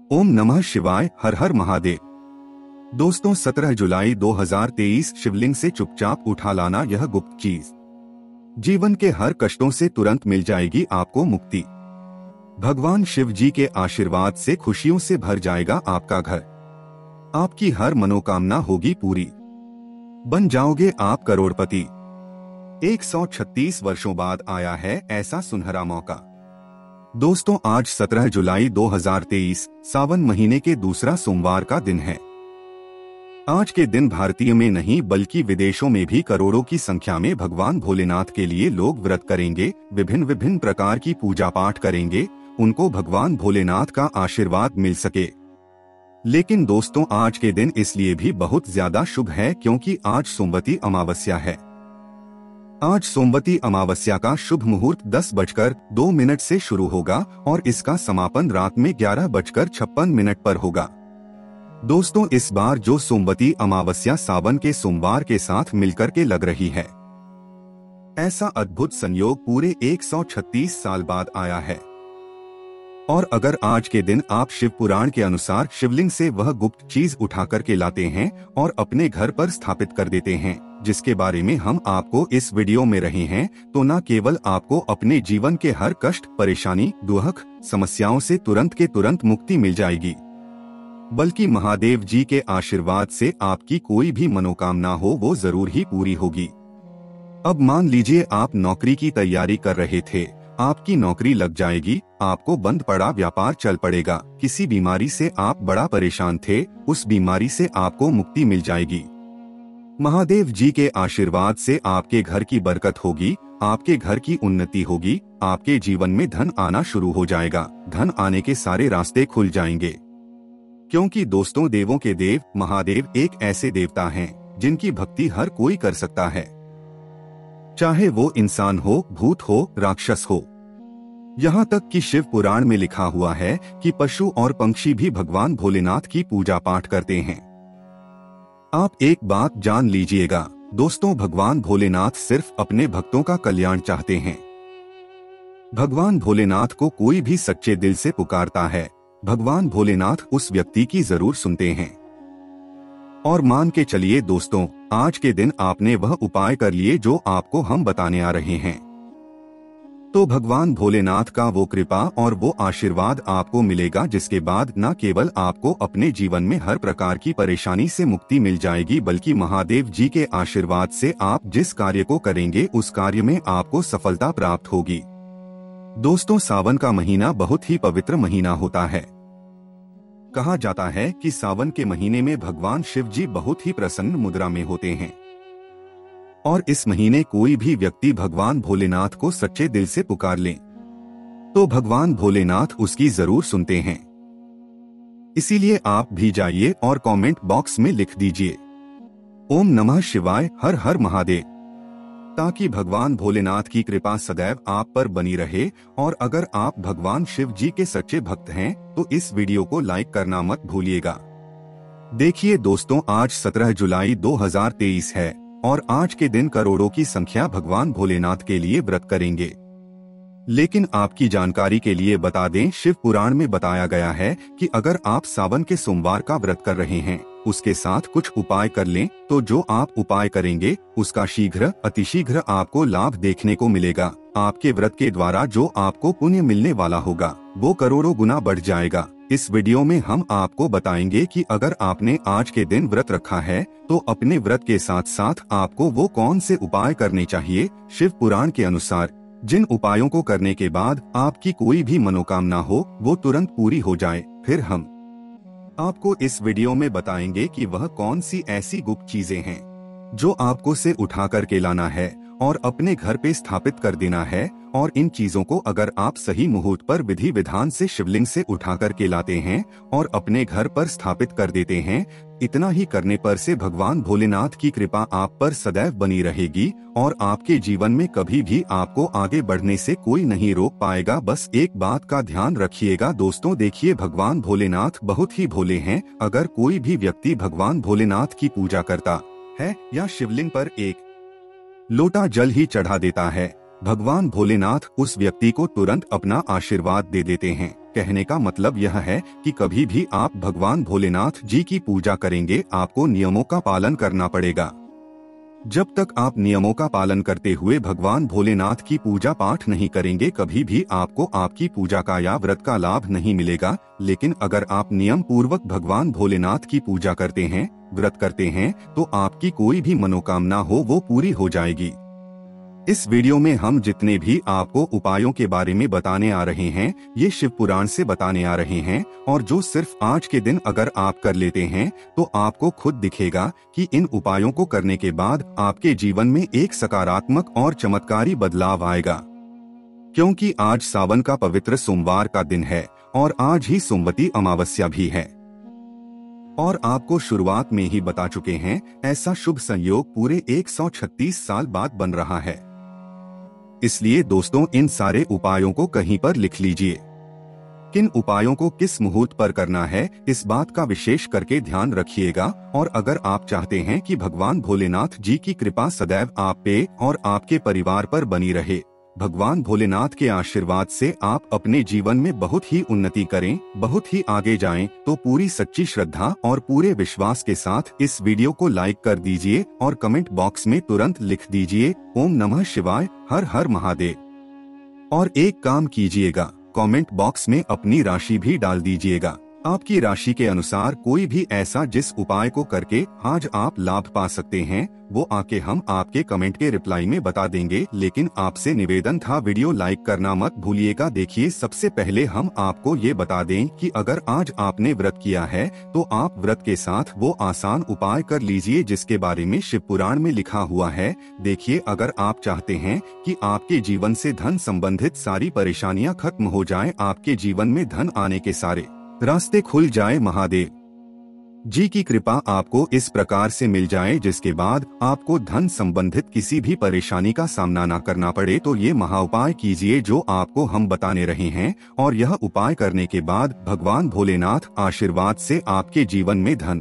ओम नमः शिवाय। हर हर महादेव। दोस्तों 17 जुलाई 2023 शिवलिंग से चुपचाप उठा लाना यह गुप्त चीज जीवन के हर कष्टों से तुरंत मिल जाएगी आपको मुक्ति। भगवान शिव जी के आशीर्वाद से खुशियों से भर जाएगा आपका घर। आपकी हर मनोकामना होगी पूरी। बन जाओगे आप करोड़पति। 136 वर्षों बाद आया है ऐसा सुनहरा मौका। दोस्तों आज 17 जुलाई 2023 सावन महीने के दूसरा सोमवार का दिन है। आज के दिन भारतीय में नहीं बल्कि विदेशों में भी करोड़ों की संख्या में भगवान भोलेनाथ के लिए लोग व्रत करेंगे, विभिन्न विभिन्न प्रकार की पूजा पाठ करेंगे, उनको भगवान भोलेनाथ का आशीर्वाद मिल सके। लेकिन दोस्तों आज के दिन इसलिए भी बहुत ज्यादा शुभ है क्योंकि आज सोमवती अमावस्या है। आज सोमवती अमावस्या का शुभ मुहूर्त 10:02 से शुरू होगा और इसका समापन रात में 11:56 पर होगा। दोस्तों इस बार जो सोमवती अमावस्या सावन के सोमवार के साथ मिलकर के लग रही है, ऐसा अद्भुत संयोग पूरे 136 साल बाद आया है। और अगर आज के दिन आप शिव पुराण के अनुसार शिवलिंग से वह गुप्त चीज उठा करके लाते हैं और अपने घर पर स्थापित कर देते हैं, जिसके बारे में हम आपको इस वीडियो में रहे हैं, तो न केवल आपको अपने जीवन के हर कष्ट, परेशानी, दुख, समस्याओं से तुरंत के तुरंत मुक्ति मिल जाएगी, बल्कि महादेव जी के आशीर्वाद से आपकी कोई भी मनोकामना हो वो जरूर ही पूरी होगी। अब मान लीजिए आप नौकरी की तैयारी कर रहे थे, आपकी नौकरी लग जाएगी, आपको बंद पड़ा व्यापार चल पड़ेगा, किसी बीमारी से आप बड़ा परेशान थे, उस बीमारी से आपको मुक्ति मिल जाएगी। महादेव जी के आशीर्वाद से आपके घर की बरकत होगी, आपके घर की उन्नति होगी, आपके जीवन में धन आना शुरू हो जाएगा, धन आने के सारे रास्ते खुल जाएंगे। क्योंकि दोस्तों देवों के देव महादेव एक ऐसे देवता हैं जिनकी भक्ति हर कोई कर सकता है, चाहे वो इंसान हो, भूत हो, राक्षस हो। यहाँ तक कि शिव पुराण में लिखा हुआ है कि पशु और पंछी भी भगवान भोलेनाथ की पूजा पाठ करते हैं। आप एक बात जान लीजिएगा दोस्तों, भगवान भोलेनाथ सिर्फ अपने भक्तों का कल्याण चाहते हैं। भगवान भोलेनाथ को कोई भी सच्चे दिल से पुकारता है, भगवान भोलेनाथ उस व्यक्ति की जरूर सुनते हैं। और मान के चलिए दोस्तों, आज के दिन आपने वह उपाय कर लिए जो आपको हम बताने आ रहे हैं, तो भगवान भोलेनाथ का वो कृपा और वो आशीर्वाद आपको मिलेगा, जिसके बाद न केवल आपको अपने जीवन में हर प्रकार की परेशानी से मुक्ति मिल जाएगी, बल्कि महादेव जी के आशीर्वाद से आप जिस कार्य को करेंगे उस कार्य में आपको सफलता प्राप्त होगी। दोस्तों सावन का महीना बहुत ही पवित्र महीना होता है। कहा जाता है कि सावन के महीने में भगवान शिव जी बहुत ही प्रसन्न मुद्रा में होते हैं और इस महीने कोई भी व्यक्ति भगवान भोलेनाथ को सच्चे दिल से पुकार ले तो भगवान भोलेनाथ उसकी जरूर सुनते हैं। इसीलिए आप भी जाइए और कमेंट बॉक्स में लिख दीजिए ओम नमः शिवाय, हर हर महादेव, ताकि भगवान भोलेनाथ की कृपा सदैव आप पर बनी रहे। और अगर आप भगवान शिव जी के सच्चे भक्त हैं तो इस वीडियो को लाइक करना मत भूलिएगा। देखिए दोस्तों आज 17 जुलाई 2023 है और आज के दिन करोड़ों की संख्या भगवान भोलेनाथ के लिए व्रत करेंगे। लेकिन आपकी जानकारी के लिए बता दें, शिव पुराण में बताया गया है कि अगर आप सावन के सोमवार का व्रत कर रहे हैं, उसके साथ कुछ उपाय कर लें तो जो आप उपाय करेंगे उसका शीघ्र अतिशीघ्र आपको लाभ देखने को मिलेगा। आपके व्रत के द्वारा जो आपको पुण्य मिलने वाला होगा वो करोड़ों गुना बढ़ जाएगा। इस वीडियो में हम आपको बताएंगे कि अगर आपने आज के दिन व्रत रखा है तो अपने व्रत के साथ साथ आपको वो कौन से उपाय करने चाहिए। शिव पुराण के अनुसार जिन उपायों को करने के बाद आपकी कोई भी मनोकामना हो वो तुरंत पूरी हो जाए, फिर हम आपको इस वीडियो में बताएंगे कि वह कौन सी ऐसी गुप्त चीजें हैं जो आपको से उठा करके लाना है और अपने घर पे स्थापित कर देना है। और इन चीजों को अगर आप सही मुहूर्त पर विधि विधान से शिवलिंग से उठा करके लाते हैं और अपने घर पर स्थापित कर देते हैं, इतना ही करने पर से भगवान भोलेनाथ की कृपा आप पर सदैव बनी रहेगी और आपके जीवन में कभी भी आपको आगे बढ़ने से कोई नहीं रोक पाएगा। बस एक बात का ध्यान रखिएगा दोस्तों, देखिए भगवान भोलेनाथ बहुत ही भोले हैं। अगर कोई भी व्यक्ति भगवान भोलेनाथ की पूजा करता है या शिवलिंग पर एक लोटा जल ही चढ़ा देता है, भगवान भोलेनाथ उस व्यक्ति को तुरंत अपना आशीर्वाद दे देते हैं। कहने का मतलब यह है कि कभी भी आप भगवान भोलेनाथ जी की पूजा करेंगे, आपको नियमों का पालन करना पड़ेगा। जब तक आप नियमों का पालन करते हुए भगवान भोलेनाथ की पूजा पाठ नहीं करेंगे, कभी भी आपको आपकी पूजा का या व्रत का लाभ नहीं मिलेगा। लेकिन अगर आप नियम पूर्वक भगवान भोलेनाथ की पूजा करते हैं, व्रत करते हैं, तो आपकी कोई भी मनोकामना हो वो पूरी हो जाएगी। इस वीडियो में हम जितने भी आपको उपायों के बारे में बताने आ रहे हैं, ये शिव पुराण से बताने आ रहे हैं, और जो सिर्फ आज के दिन अगर आप कर लेते हैं तो आपको खुद दिखेगा कि इन उपायों को करने के बाद आपके जीवन में एक सकारात्मक और चमत्कारी बदलाव आएगा। क्योंकि आज सावन का पवित्र सोमवार का दिन है और आज ही सोमवती अमावस्या भी है, और आपको शुरुआत में ही बता चुके हैं, ऐसा शुभ संयोग पूरे 136 साल बाद बन रहा है। इसलिए दोस्तों, इन सारे उपायों को कहीं पर लिख लीजिए। किन उपायों को किस मुहूर्त पर करना है, इस बात का विशेष करके ध्यान रखिएगा। और अगर आप चाहते हैं कि भगवान भोलेनाथ जी की कृपा सदैव आप पे और आपके परिवार पर बनी रहे, भगवान भोलेनाथ के आशीर्वाद से आप अपने जीवन में बहुत ही उन्नति करें, बहुत ही आगे जाएं, तो पूरी सच्ची श्रद्धा और पूरे विश्वास के साथ इस वीडियो को लाइक कर दीजिए और कमेंट बॉक्स में तुरंत लिख दीजिए ओम नमः शिवाय, हर हर महादेव। और एक काम कीजिएगा, कमेंट बॉक्स में अपनी राशि भी डाल दीजिएगा। आपकी राशि के अनुसार कोई भी ऐसा जिस उपाय को करके आज आप लाभ पा सकते हैं, वो आके हम आपके कमेंट के रिप्लाई में बता देंगे। लेकिन आपसे निवेदन था, वीडियो लाइक करना मत भूलिएगा। देखिए, सबसे पहले हम आपको ये बता दें कि अगर आज आपने व्रत किया है तो आप व्रत के साथ वो आसान उपाय कर लीजिए जिसके बारे में शिव पुराण में लिखा हुआ है। देखिए, अगर आप चाहते हैं कि आपके जीवन से धन संबंधित सारी परेशानियां खत्म हो जाएं, आपके जीवन में धन आने के सारे रास्ते खुल जाए, महादेव जी की कृपा आपको इस प्रकार से मिल जाए जिसके बाद आपको धन संबंधित किसी भी परेशानी का सामना न करना पड़े, तो ये महाउपाय कीजिए जो आपको हम बताने रहे हैं। और यह उपाय करने के बाद भगवान भोलेनाथ आशीर्वाद से आपके जीवन में धन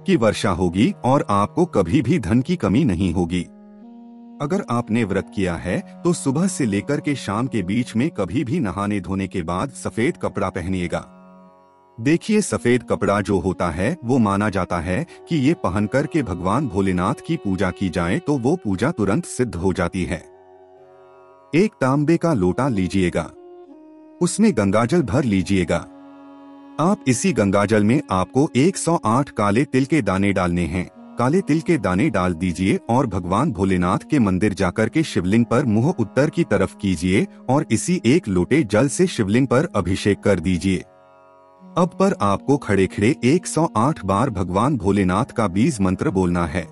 की वर्षा होगी और आपको कभी भी धन की कमी नहीं होगी। अगर आपने व्रत किया है तो सुबह से लेकर के शाम के बीच में कभी भी नहाने धोने के बाद सफेद कपड़ा पहनिएगा। देखिए, सफेद कपड़ा जो होता है वो माना जाता है कि ये पहनकर के भगवान भोलेनाथ की पूजा की जाए तो वो पूजा तुरंत सिद्ध हो जाती है। एक तांबे का लोटा लीजिएगा, उसमें गंगाजल भर लीजिएगा। आप इसी गंगाजल में आपको 108 काले तिल के दाने डालने हैं। काले तिल के दाने डाल दीजिए और भगवान भोलेनाथ के मंदिर जाकर के शिवलिंग पर मुंह उत्तर की तरफ कीजिए और इसी एक लोटे जल से शिवलिंग पर अभिषेक कर दीजिए। अब पर आपको खड़े खड़े 108 बार भगवान भोलेनाथ का बीज मंत्र बोलना है।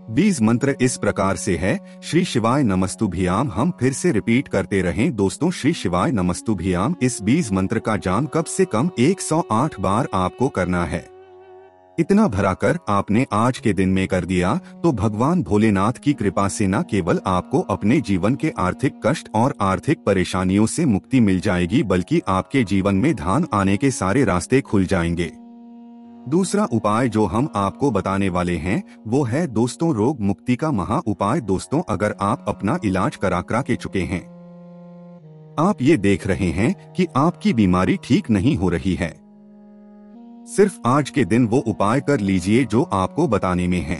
बीज मंत्र इस प्रकार से है, श्री शिवाय नमस्तुभ्याम। हम फिर से रिपीट करते रहें दोस्तों, श्री शिवाय नमस्तुभ्याम। इस बीज मंत्र का जाप कम से कम 108 बार आपको करना है। इतना भराकर आपने आज के दिन में कर दिया तो भगवान भोलेनाथ की कृपा से न केवल आपको अपने जीवन के आर्थिक कष्ट और आर्थिक परेशानियों से मुक्ति मिल जाएगी, बल्कि आपके जीवन में धन आने के सारे रास्ते खुल जाएंगे। दूसरा उपाय जो हम आपको बताने वाले हैं वो है दोस्तों रोग मुक्ति का महा उपाय। दोस्तों, अगर आप अपना इलाज करा के चुके हैं, आप ये देख रहे हैं कि आपकी बीमारी ठीक नहीं हो रही है, सिर्फ आज के दिन वो उपाय कर लीजिए जो आपको बताने में है।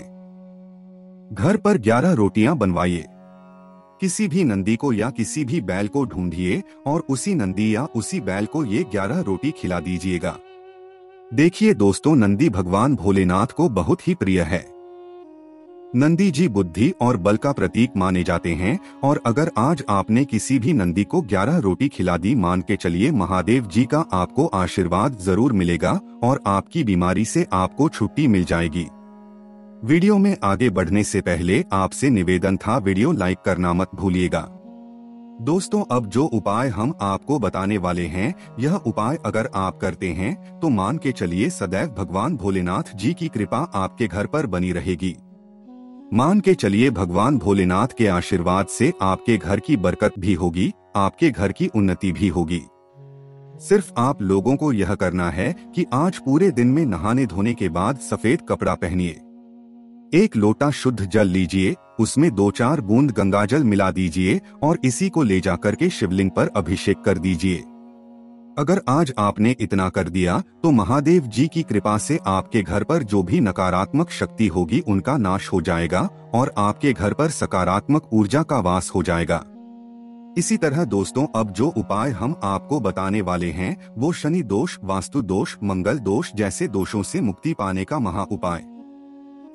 घर पर 11 रोटियां बनवाइए। किसी भी नंदी को या किसी भी बैल को ढूंढिए और उसी नंदी या उसी बैल को ये 11 रोटी खिला दीजिएगा। देखिए दोस्तों, नंदी भगवान भोलेनाथ को बहुत ही प्रिय है। नंदी जी बुद्धि और बल का प्रतीक माने जाते हैं, और अगर आज आपने किसी भी नंदी को 11 रोटी खिला दी, मान के चलिए महादेव जी का आपको आशीर्वाद जरूर मिलेगा और आपकी बीमारी से आपको छुट्टी मिल जाएगी। वीडियो में आगे बढ़ने से पहले आपसे निवेदन था, वीडियो लाइक करना मत भूलिएगा। दोस्तों, अब जो उपाय हम आपको बताने वाले हैं, यह उपाय अगर आप करते हैं तो मान के चलिए सदैव भगवान भोलेनाथ जी की कृपा आपके घर पर बनी रहेगी। मान के चलिए भगवान भोलेनाथ के आशीर्वाद से आपके घर की बरकत भी होगी, आपके घर की उन्नति भी होगी। सिर्फ आप लोगों को यह करना है कि आज पूरे दिन में नहाने धोने के बाद सफेद कपड़ा पहनिए। एक लोटा शुद्ध जल लीजिए, उसमें 2-4 बूंद गंगाजल मिला दीजिए और इसी को ले जाकर के शिवलिंग पर अभिषेक कर दीजिए। अगर आज आपने इतना कर दिया तो महादेव जी की कृपा से आपके घर पर जो भी नकारात्मक शक्ति होगी उनका नाश हो जाएगा और आपके घर पर सकारात्मक ऊर्जा का वास हो जाएगा। इसी तरह दोस्तों, अब जो उपाय हम आपको बताने वाले हैं वो शनि दोष, वास्तु दोष, मंगल दोष जैसे दोषों से मुक्ति पाने का महा उपाय।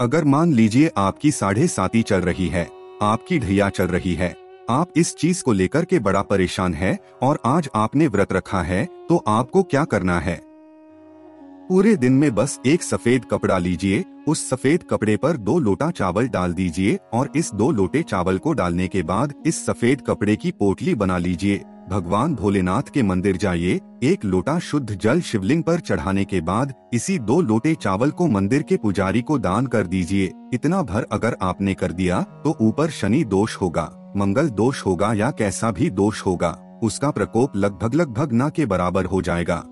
अगर मान लीजिए आपकी 7.5 चल रही है, आपकी ढैया चल रही है, आप इस चीज को लेकर के बड़ा परेशान है और आज आपने व्रत रखा है, तो आपको क्या करना है? पूरे दिन में बस एक सफेद कपड़ा लीजिए, उस सफेद कपड़े पर 2 लोटा चावल डाल दीजिए और इस 2 लोटे चावल को डालने के बाद इस सफेद कपड़े की पोटली बना लीजिए। भगवान भोलेनाथ के मंदिर जाइए, 1 लोटा शुद्ध जल शिवलिंग पर चढ़ाने के बाद इसी 2 लोटे चावल को मंदिर के पुजारी को दान कर दीजिए। इतना भर अगर आपने कर दिया तो ऊपर शनि दोष होगा, मंगल दोष होगा या कैसा भी दोष होगा, उसका प्रकोप लगभग न के बराबर हो जाएगा।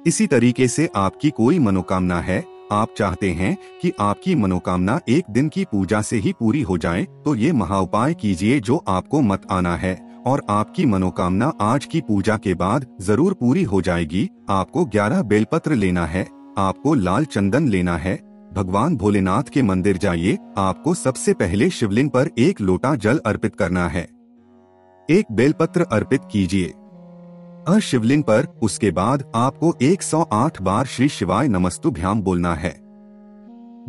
इसी तरीके से आपकी कोई मनोकामना है, आप चाहते हैं कि आपकी मनोकामना एक दिन की पूजा से ही पूरी हो जाए, तो ये महाउपाय कीजिए जो आपको मत आना है और आपकी मनोकामना आज की पूजा के बाद जरूर पूरी हो जाएगी। आपको 11 बेलपत्र लेना है, आपको लाल चंदन लेना है, भगवान भोलेनाथ के मंदिर जाइए, आपको सबसे पहले शिवलिंग पर 1 लोटा जल अर्पित करना है, 1 बेलपत्र अर्पित कीजिए शिवलिंग पर। उसके बाद आपको 108 बार श्री शिवाय नमस्तुभ्याम बोलना है।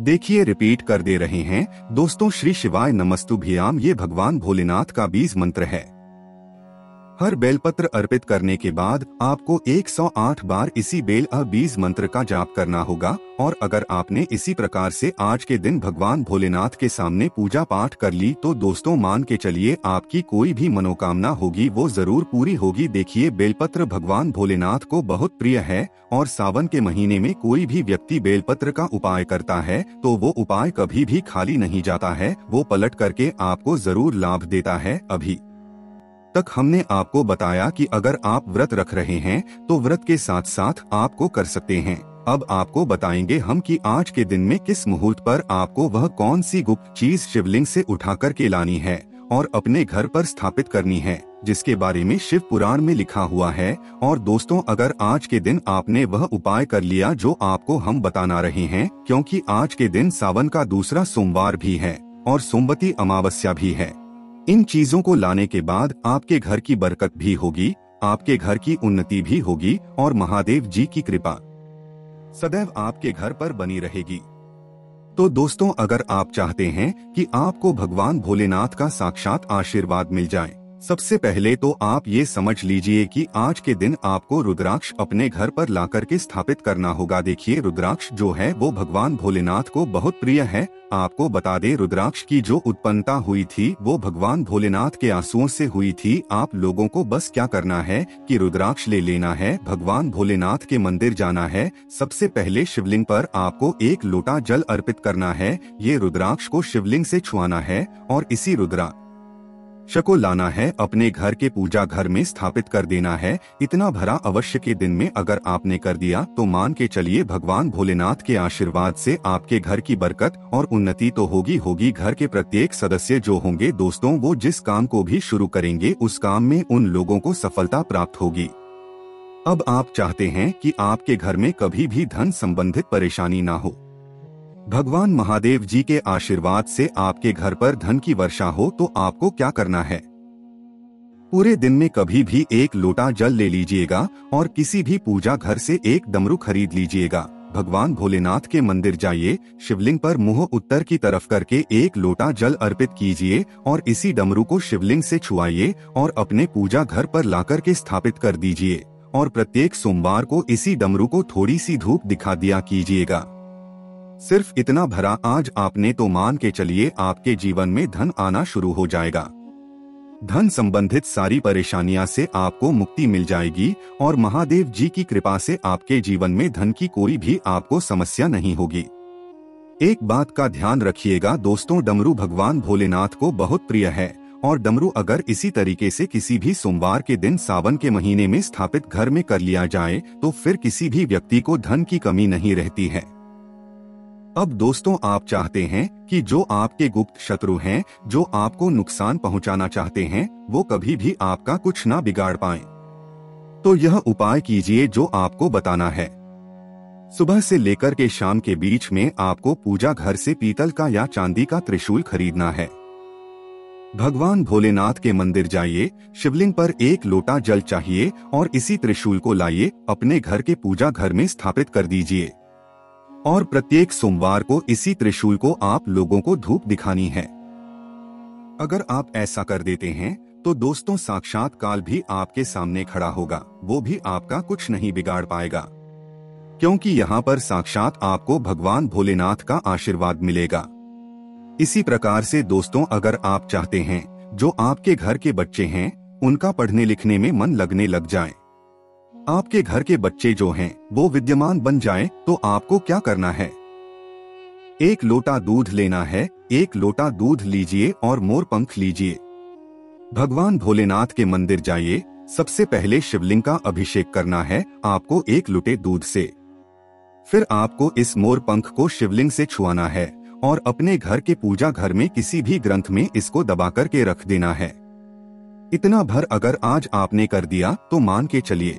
देखिए रिपीट कर दे रहे हैं दोस्तों, श्री शिवाय नमस्तुभ्याम ये भगवान भोलेनाथ का बीज मंत्र है। हर बेलपत्र अर्पित करने के बाद आपको 108 बार इसी बीज मंत्र का जाप करना होगा। और अगर आपने इसी प्रकार से आज के दिन भगवान भोलेनाथ के सामने पूजा पाठ कर ली तो दोस्तों मान के चलिए आपकी कोई भी मनोकामना होगी वो जरूर पूरी होगी। देखिए बेलपत्र भगवान भोलेनाथ को बहुत प्रिय है और सावन के महीने में कोई भी व्यक्ति बेलपत्र का उपाय करता है तो वो उपाय कभी भी खाली नहीं जाता है, वो पलट करके आपको जरूर लाभ देता है। अभी तक हमने आपको बताया कि अगर आप व्रत रख रहे हैं तो व्रत के साथ साथ आपको कर सकते हैं। अब आपको बताएंगे हम कि आज के दिन में किस मुहूर्त पर आपको वह कौन सी गुप्त चीज शिवलिंग से उठा करके लानी है और अपने घर पर स्थापित करनी है, जिसके बारे में शिव पुराण में लिखा हुआ है। और दोस्तों अगर आज के दिन आपने वह उपाय कर लिया जो आपको हम बताना रहे हैं, क्योंकि आज के दिन सावन का दूसरा सोमवार भी है और सोमवती अमावस्या भी है, इन चीजों को लाने के बाद आपके घर की बरकत भी होगी, आपके घर की उन्नति भी होगी और महादेव जी की कृपा सदैव आपके घर पर बनी रहेगी। तो दोस्तों अगर आप चाहते हैं कि आपको भगवान भोलेनाथ का साक्षात आशीर्वाद मिल जाए, सबसे पहले तो आप ये समझ लीजिए कि आज के दिन आपको रुद्राक्ष अपने घर पर लाकर के स्थापित करना होगा। देखिए रुद्राक्ष जो है वो भगवान भोलेनाथ को बहुत प्रिय है। आपको बता दें रुद्राक्ष की जो उत्पन्नता हुई थी वो भगवान भोलेनाथ के आंसुओं से हुई थी। आप लोगों को बस क्या करना है कि रुद्राक्ष ले लेना है, भगवान भोलेनाथ के मंदिर जाना है, सबसे पहले शिवलिंग पर आपको 1 लोटा जल अर्पित करना है, ये रुद्राक्ष को शिवलिंग से छुआना है और इसी रुद्राक्ष को लाना है, अपने घर के पूजा घर में स्थापित कर देना है। इतना भरा अवश्य के दिन में अगर आपने कर दिया तो मान के चलिए भगवान भोलेनाथ के आशीर्वाद से आपके घर की बरकत और उन्नति तो होगी। घर के प्रत्येक सदस्य जो होंगे दोस्तों वो जिस काम को भी शुरू करेंगे उस काम में उन लोगों को सफलता प्राप्त होगी। अब आप चाहते हैं कि आपके घर में कभी भी धन संबंधित परेशानी ना हो, भगवान महादेव जी के आशीर्वाद से आपके घर पर धन की वर्षा हो, तो आपको क्या करना है? पूरे दिन में कभी भी 1 लोटा जल ले लीजिएगा और किसी भी पूजा घर से 1 डमरू खरीद लीजिएगा। भगवान भोलेनाथ के मंदिर जाइए, शिवलिंग पर मुंह उत्तर की तरफ करके 1 लोटा जल अर्पित कीजिए और इसी डमरू को शिवलिंग से छुआइए और अपने पूजा घर पर लाकर के स्थापित कर दीजिए और प्रत्येक सोमवार को इसी डमरू को थोड़ी सी धूप दिखा दिया कीजिएगा। सिर्फ इतना भरा आज आपने तो मान के चलिए आपके जीवन में धन आना शुरू हो जाएगा। धन संबंधित सारी परेशानियां से आपको मुक्ति मिल जाएगी और महादेव जी की कृपा से आपके जीवन में धन की कोई भी आपको समस्या नहीं होगी। एक बात का ध्यान रखिएगा दोस्तों, डमरू भगवान भोलेनाथ को बहुत प्रिय है और डमरू अगर इसी तरीके से किसी भी सोमवार के दिन सावन के महीने में स्थापित घर में कर लिया जाए तो फिर किसी भी व्यक्ति को धन की कमी नहीं रहती है। अब दोस्तों आप चाहते हैं कि जो आपके गुप्त शत्रु हैं, जो आपको नुकसान पहुंचाना चाहते हैं, वो कभी भी आपका कुछ ना बिगाड़ पाएं। तो यह उपाय कीजिए जो आपको बताना है। सुबह से लेकर के शाम के बीच में आपको पूजा घर से पीतल का या चांदी का त्रिशूल खरीदना है। भगवान भोलेनाथ के मंदिर जाइए, शिवलिंग पर एक लोटा जल चाहिए और इसी त्रिशूल को लाइए, अपने घर के पूजा घर में स्थापित कर दीजिए और प्रत्येक सोमवार को इसी त्रिशूल को आप लोगों को धूप दिखानी है। अगर आप ऐसा कर देते हैं तो दोस्तों साक्षात काल भी आपके सामने खड़ा होगा, वो भी आपका कुछ नहीं बिगाड़ पाएगा, क्योंकि यहाँ पर साक्षात आपको भगवान भोलेनाथ का आशीर्वाद मिलेगा। इसी प्रकार से दोस्तों अगर आप चाहते हैं जो आपके घर के बच्चे हैं उनका पढ़ने लिखने में मन लगने लग जाए, आपके घर के बच्चे जो हैं वो विद्यमान बन जाएं, तो आपको क्या करना है? एक लोटा दूध लेना है, एक लोटा दूध लीजिए और मोर पंख लीजिए। भगवान भोलेनाथ के मंदिर जाइए, सबसे पहले शिवलिंग का अभिषेक करना है आपको एक लोटे दूध से। फिर आपको इस मोर पंख को शिवलिंग से छुआना है और अपने घर के पूजा घर में किसी भी ग्रंथ में इसको दबा करके रख देना है। इतना भर अगर आज आपने कर दिया तो मान के चलिए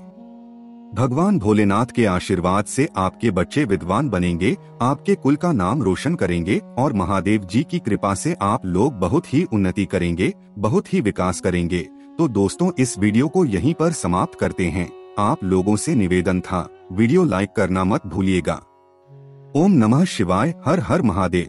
भगवान भोलेनाथ के आशीर्वाद से आपके बच्चे विद्वान बनेंगे, आपके कुल का नाम रोशन करेंगे और महादेव जी की कृपा से आप लोग बहुत ही उन्नति करेंगे, बहुत ही विकास करेंगे। तो दोस्तों इस वीडियो को यहीं पर समाप्त करते हैं। आप लोगों से निवेदन था वीडियो लाइक करना मत भूलिएगा। ओम नमः शिवाय, हर हर महादेव।